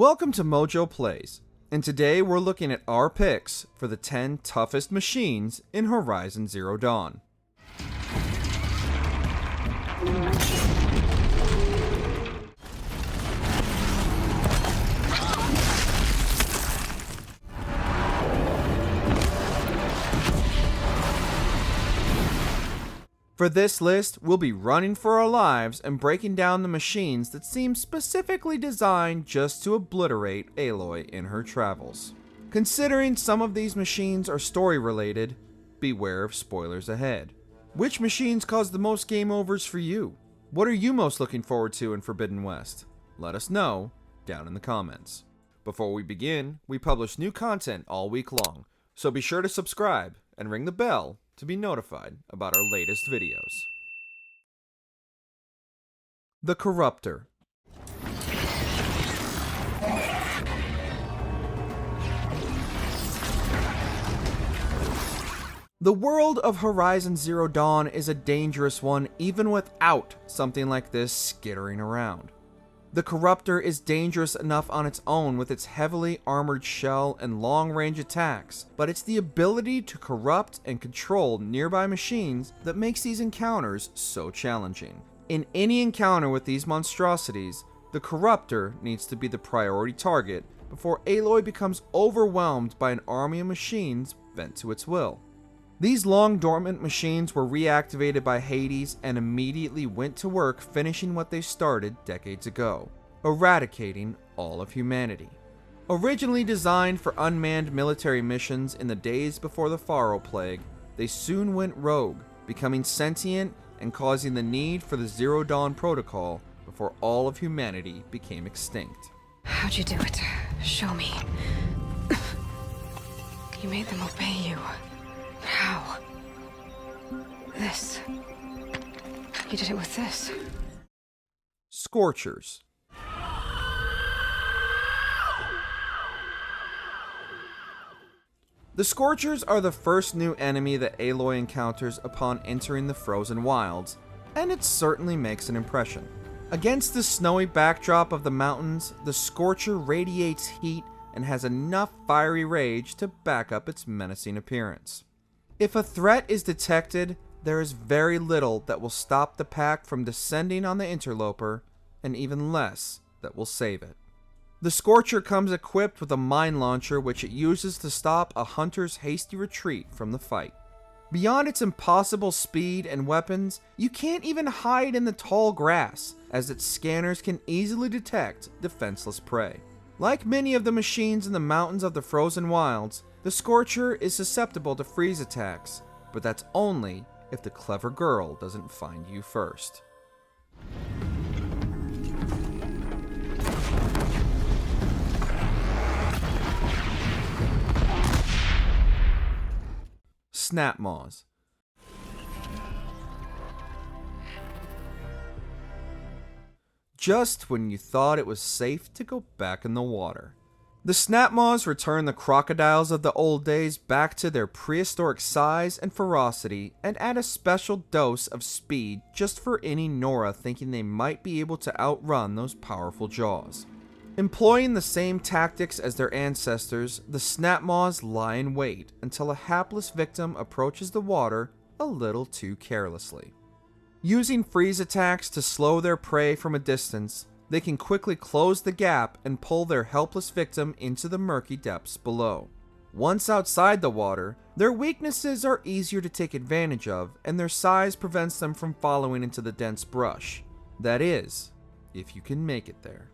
Welcome to MojoPlays, and today we're looking at our picks for the 10 toughest machines in Horizon Zero Dawn. For this list, we'll be running for our lives and breaking down the machines that seem specifically designed just to obliterate Aloy in her travels. Considering some of these machines are story related, beware of spoilers ahead. Which machines caused the most game overs for you? What are you most looking forward to in Forbidden West? Let us know down in the comments. Before we begin, we publish new content all week long, so be sure to subscribe and ring the bell to be notified about our latest videos. The Corruptor. The world of Horizon Zero Dawn is a dangerous one even without something like this skittering around. The Corruptor is dangerous enough on its own with its heavily armored shell and long-range attacks, but it's the ability to corrupt and control nearby machines that makes these encounters so challenging. In any encounter with these monstrosities, the Corruptor needs to be the priority target before Aloy becomes overwhelmed by an army of machines bent to its will. These long dormant machines were reactivated by Hades and immediately went to work finishing what they started decades ago, eradicating all of humanity. Originally designed for unmanned military missions in the days before the Pharaoh Plague, they soon went rogue, becoming sentient and causing the need for the Zero Dawn Protocol before all of humanity became extinct. How'd you do it? Show me. You made them obey you. How? This. You did it with this. Scorchers. The Scorchers are the first new enemy that Aloy encounters upon entering the frozen wilds, and it certainly makes an impression. Against the snowy backdrop of the mountains, the Scorcher radiates heat and has enough fiery rage to back up its menacing appearance. If a threat is detected, there is very little that will stop the pack from descending on the interloper, and even less that will save it. The Scorcher comes equipped with a mine launcher which it uses to stop a hunter's hasty retreat from the fight. Beyond its impossible speed and weapons, you can't even hide in the tall grass, as its scanners can easily detect defenseless prey. Like many of the machines in the mountains of the frozen wilds, the Scorcher is susceptible to freeze attacks, but that's only if the clever girl doesn't find you first. Snapmaws. Just when you thought it was safe to go back in the water. The Snapmaws return the crocodiles of the old days back to their prehistoric size and ferocity and add a special dose of speed just for any Nora thinking they might be able to outrun those powerful jaws. Employing the same tactics as their ancestors, the Snapmaws lie in wait until a hapless victim approaches the water a little too carelessly. Using freeze attacks to slow their prey from a distance, they can quickly close the gap and pull their helpless victim into the murky depths below. Once outside the water, their weaknesses are easier to take advantage of, and their size prevents them from following into the dense brush. That is, if you can make it there.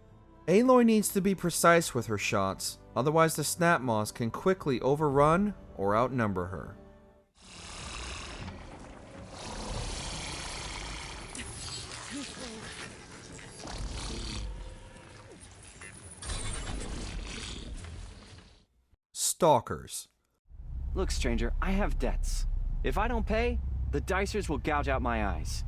Aloy needs to be precise with her shots, otherwise the Snapmaws can quickly overrun or outnumber her. Stalkers. Look, stranger, I have debts. If I don't pay, the Dicers will gouge out my eyes.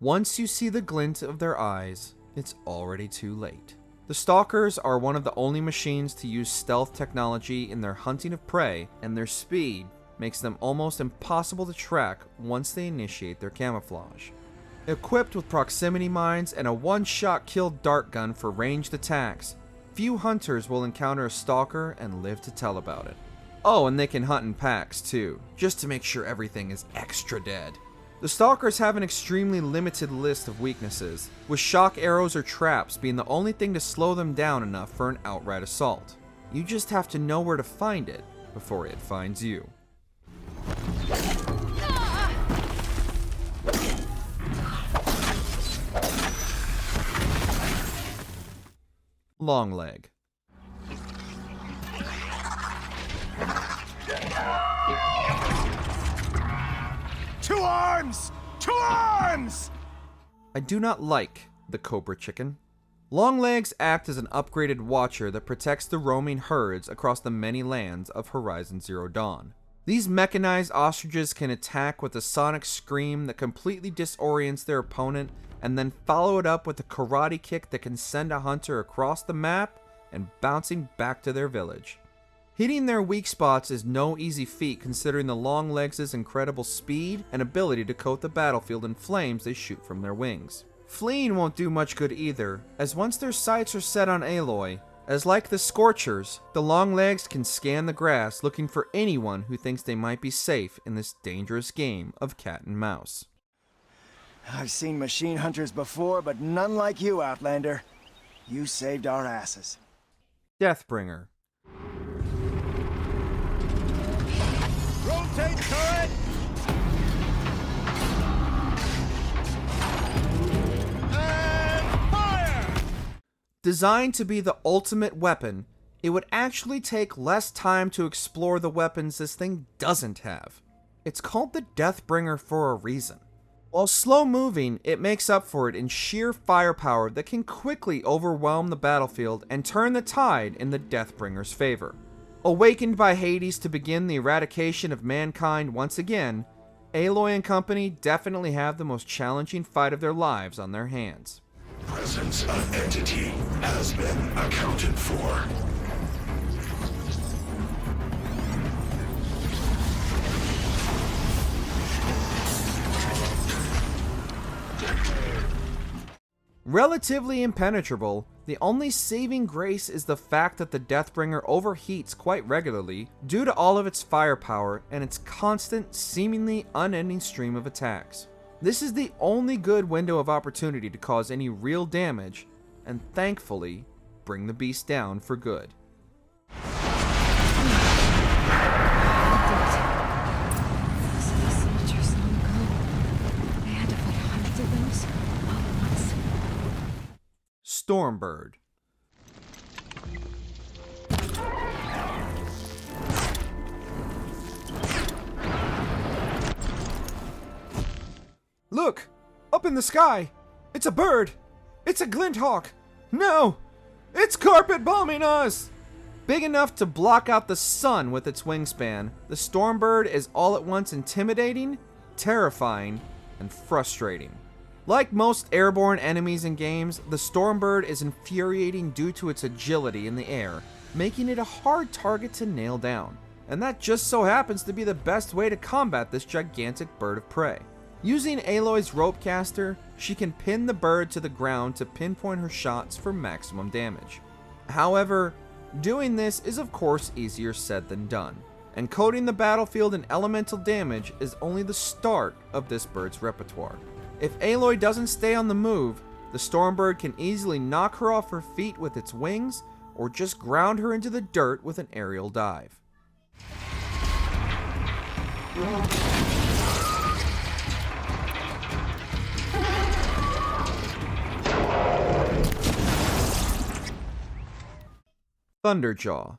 Once you see the glint of their eyes, it's already too late. The Stalkers are one of the only machines to use stealth technology in their hunting of prey, and their speed makes them almost impossible to track once they initiate their camouflage. Equipped with proximity mines and a one-shot kill dart gun for ranged attacks, few hunters will encounter a Stalker and live to tell about it. Oh, and they can hunt in packs too, just to make sure everything is extra dead. The Stalkers have an extremely limited list of weaknesses, with shock arrows or traps being the only thing to slow them down enough for an outright assault. You just have to know where to find it before it finds you. Longleg. Two arms! Two arms! I do not like the Cobra Chicken. Longlegs act as an upgraded watcher that protects the roaming herds across the many lands of Horizon Zero Dawn. These mechanized ostriches can attack with a sonic scream that completely disorients their opponent and then follow it up with a karate kick that can send a hunter across the map and bouncing back to their village. Hitting their weak spots is no easy feat considering the Longlegs' incredible speed and ability to coat the battlefield in flames they shoot from their wings. Fleeing won't do much good either, as once their sights are set on Aloy, as like the Scorchers, the Longlegs can scan the grass looking for anyone who thinks they might be safe in this dangerous game of cat and mouse. I've seen machine hunters before, but none like you, Outlander. You saved our asses. Deathbringer. Rotate turret! And fire! Designed to be the ultimate weapon, it would actually take less time to explore the weapons this thing doesn't have. It's called the Deathbringer for a reason. While slow moving, it makes up for it in sheer firepower that can quickly overwhelm the battlefield and turn the tide in the Deathbringer's favor. Awakened by Hades to begin the eradication of mankind once again, Aloy and company definitely have the most challenging fight of their lives on their hands. Presence of entity has been accounted for. Relatively impenetrable, the only saving grace is the fact that the Deathbringer overheats quite regularly due to all of its firepower and its constant, seemingly unending stream of attacks. This is the only good window of opportunity to cause any real damage, and thankfully, bring the beast down for good. Strombird. Look! Up in the sky! It's a bird! It's a glinthawk! No! It's carpet bombing us! Big enough to block out the sun with its wingspan, the Strombird is all at once intimidating, terrifying, and frustrating. Like most airborne enemies in games, the Strombird is infuriating due to its agility in the air, making it a hard target to nail down. And that just so happens to be the best way to combat this gigantic bird of prey. Using Aloy's rope caster, she can pin the bird to the ground to pinpoint her shots for maximum damage. However, doing this is of course easier said than done, and coating the battlefield in elemental damage is only the start of this bird's repertoire. If Aloy doesn't stay on the move, the Strombird can easily knock her off her feet with its wings, or just ground her into the dirt with an aerial dive. Thunderjaw.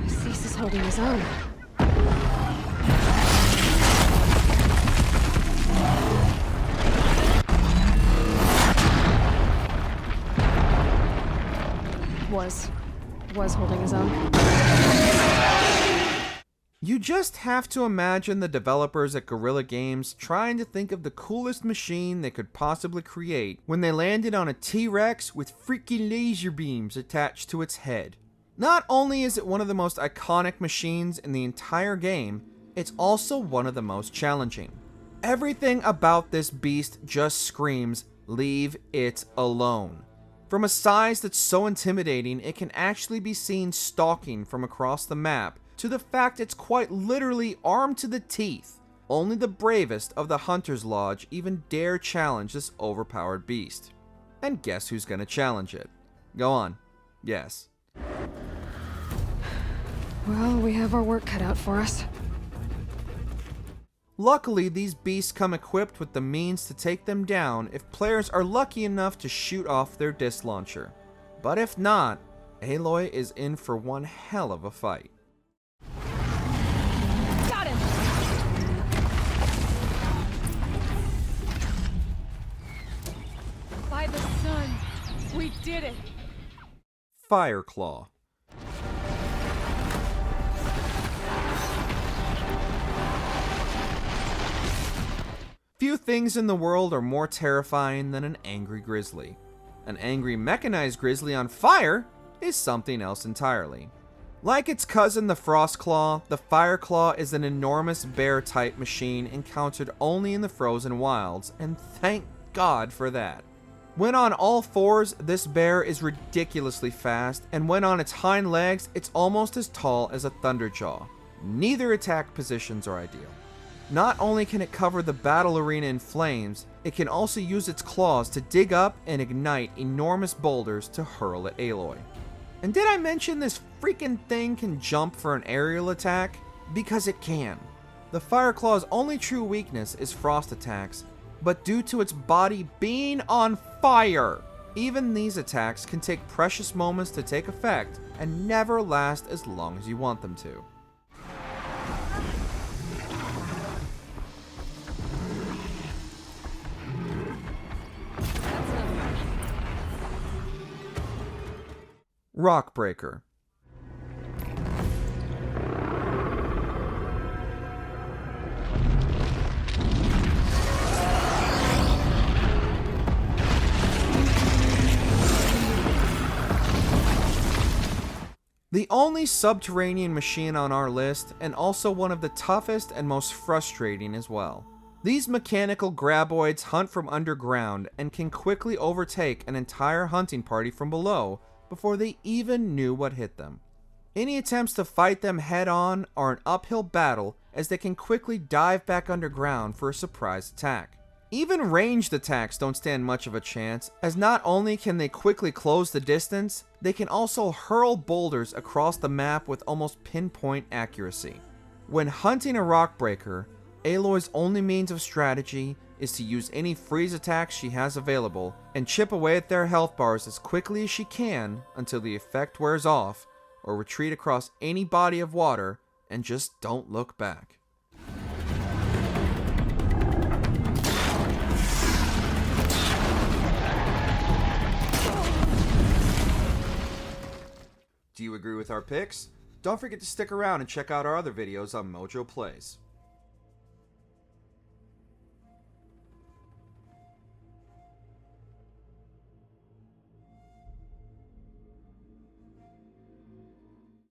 Cease is holding his own. Was holding his own. You just have to imagine the developers at Guerilla Games trying to think of the coolest machine they could possibly create when they landed on a T-Rex with freaking laser beams attached to its head. Not only is it one of the most iconic machines in the entire game, it's also one of the most challenging. Everything about this beast just screams, leave it alone. From a size that's so intimidating it can actually be seen stalking from across the map, to the fact it's quite literally armed to the teeth. Only the bravest of the Hunter's Lodge even dare challenge this overpowered beast. And guess who's gonna challenge it? Go on. Yes. Well, we have our work cut out for us. Luckily, these beasts come equipped with the means to take them down if players are lucky enough to shoot off their disc launcher. But if not, Aloy is in for one hell of a fight. Got him! By the sun, we did it! Fireclaw. Few things in the world are more terrifying than an angry grizzly. An angry mechanized grizzly on fire is something else entirely. Like its cousin the Frostclaw, the Fireclaw is an enormous bear-type machine encountered only in the frozen wilds, and thank God for that. When on all fours, this bear is ridiculously fast, and when on its hind legs, it's almost as tall as a Thunderjaw. Neither attack positions are ideal. Not only can it cover the battle arena in flames, it can also use its claws to dig up and ignite enormous boulders to hurl at Aloy. And did I mention this freaking thing can jump for an aerial attack? Because it can. The Fireclaw's only true weakness is frost attacks, but due to its body being on fire, even these attacks can take precious moments to take effect and never last as long as you want them to. Rockbreaker. The only subterranean machine on our list, and also one of the toughest and most frustrating as well. These mechanical graboids hunt from underground and can quickly overtake an entire hunting party from below before they even knew what hit them. Any attempts to fight them head-on are an uphill battle, as they can quickly dive back underground for a surprise attack. Even ranged attacks don't stand much of a chance, as not only can they quickly close the distance, they can also hurl boulders across the map with almost pinpoint accuracy. When hunting a Rockbreaker, Aloy's only means of strategy is to use any freeze attacks she has available and chip away at their health bars as quickly as she can until the effect wears off, or retreat across any body of water and just don't look back. Do you agree with our picks? Don't forget to stick around and check out our other videos on MojoPlays.